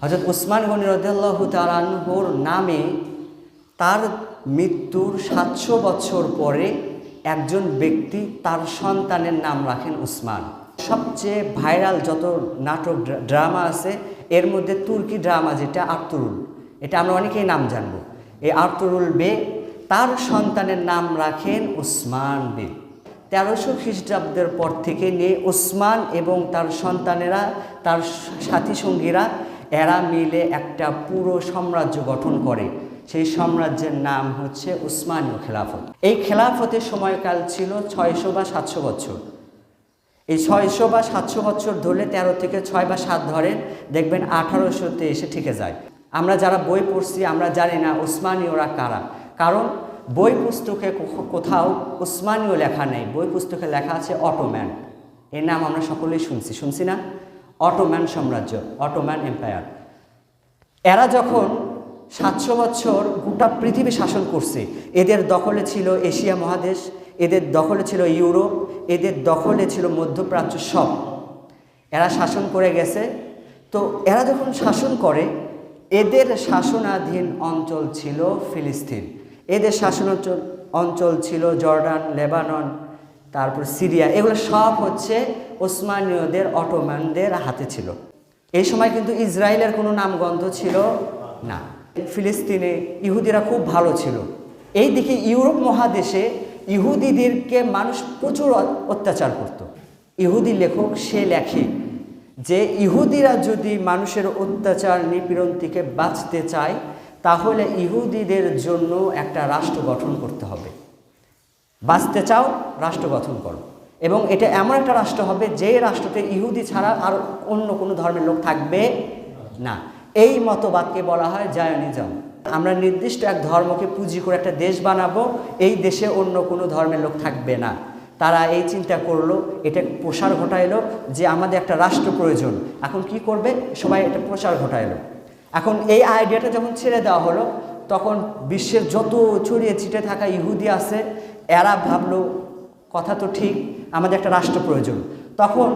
হযরত উসমান গনি রাদিয়াল্লাহু তাআলা আনহুর নামে তার মৃত্যুর ৭০০ বছর পরে একজন ব্যক্তি তার সন্তানের নাম রাখেন উসমান। সবচেয়ে ভাইরাল যত নাটক ড্রামা আছে এর মধ্যে তুর্কি ড্রামা যেটা আর্তুরুল, এটা আমরা অনেকেই নাম জানবো। এই আর্তুরুল বে তার সন্তানের নাম রাখেন উসমান বে। ১৩০০ খ্রিস্টাব্দের পর থেকে নিয়ে উসমান এবং তার সন্তানেরা, তার সাথী সঙ্গীরা, এরা মিলে একটা পুরো সাম্রাজ্য গঠন করে। সেই সাম্রাজ্যের নাম হচ্ছে উসমানীয় খেলাফত। এই খেলাফতের সময়কাল ছিল ৬০০ বা ৭০০ বছর। এই ৬০০ বা ৭০০ বছর ধরলে ১৩ থেকে ৬ বা ৭ ধরেন, দেখবেন ১৮০০-তে এসে ঠেকে যায়। আমরা যারা বই পড়ছি আমরা জানি না উসমানীয়রা কারা, কারণ বই পুস্তকে কোথাও উসমানীয় লেখা নেই। বই পুস্তকে লেখা আছে অটোম্যান। এর নাম আমরা সকলেই শুনছি না? অটোম্যান সাম্রাজ্য, অটোম্যান এম্পায়ার। এরা যখন ৭০০ বছর গোটা পৃথিবী শাসন করছে, এদের দখলে ছিল এশিয়া মহাদেশ, এদের দখলে ছিল ইউরোপ, এদের দখলে ছিল মধ্যপ্রাচ্য, সব এরা শাসন করে গেছে। তো এরা যখন শাসন করে, এদের শাসনাধীন অঞ্চল ছিল ফিলিস্তিন, এদের শাসন অঞ্চল ছিল জর্ডান, লেবানন, তারপর সিরিয়া, এগুলো সব হচ্ছে ওসমানীয়দের, অটোম্যানদের হাতে ছিল। এই সময় কিন্তু ইসরায়েলের কোনো নামগন্ধ ছিল না। ফিলিস্তিনে ইহুদিরা খুব ভালো ছিল। এই দিকে ইউরোপ মহাদেশে ইহুদিদেরকে মানুষ প্রচুর অত্যাচার করত। ইহুদি লেখক সে লেখে যে ইহুদিরা যদি মানুষের অত্যাচার নিপীড়ন থেকে বাঁচতে চায় তাহলে ইহুদিদের জন্য একটা রাষ্ট্র গঠন করতে হবে। বাঁচতে চাও, রাষ্ট্র গঠন করো, এবং এটা এমন একটা রাষ্ট্র হবে যে রাষ্ট্রতে ইহুদি ছাড়া আর অন্য কোনো ধর্মের লোক থাকবে না। এই মতবাদকে বলা হয় জায়নিজম। আমরা নির্দিষ্ট এক ধর্মকে পুঁজি করে একটা দেশ বানাবো, এই দেশে অন্য কোনো ধর্মের লোক থাকবে না। তারা এই চিন্তা করলো, এটা প্রসার ঘটাইলো যে আমাদের একটা রাষ্ট্র প্রয়োজন। এখন কি করবে? সবাই এটা প্রসার ঘটাইলো। এখন এই আইডিয়াটা যখন ছেড়ে দেওয়া হলো, তখন বিশ্বের যত ছড়িয়ে ছিটে থাকা ইহুদি আছে এরা ভাবলো কথা তো ঠিক, আমাদের একটা রাষ্ট্র প্রয়োজন। তখন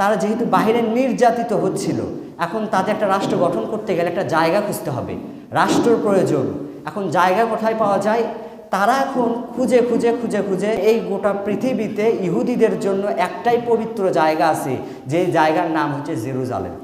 তারা যেহেতু বাহিরে নির্যাতিত হচ্ছিল, এখন তাদের একটা রাষ্ট্র গঠন করতে গেলে একটা জায়গা খুঁজতে হবে, রাষ্ট্রের প্রয়োজন। এখন জায়গা কোথায় পাওয়া যায়? তারা এখন খুঁজে খুঁজে খুঁজে খুঁজে এই গোটা পৃথিবীতে ইহুদিদের জন্য একটাই পবিত্র জায়গা আছে, যে জায়গার নাম হচ্ছে জেরুজালেম।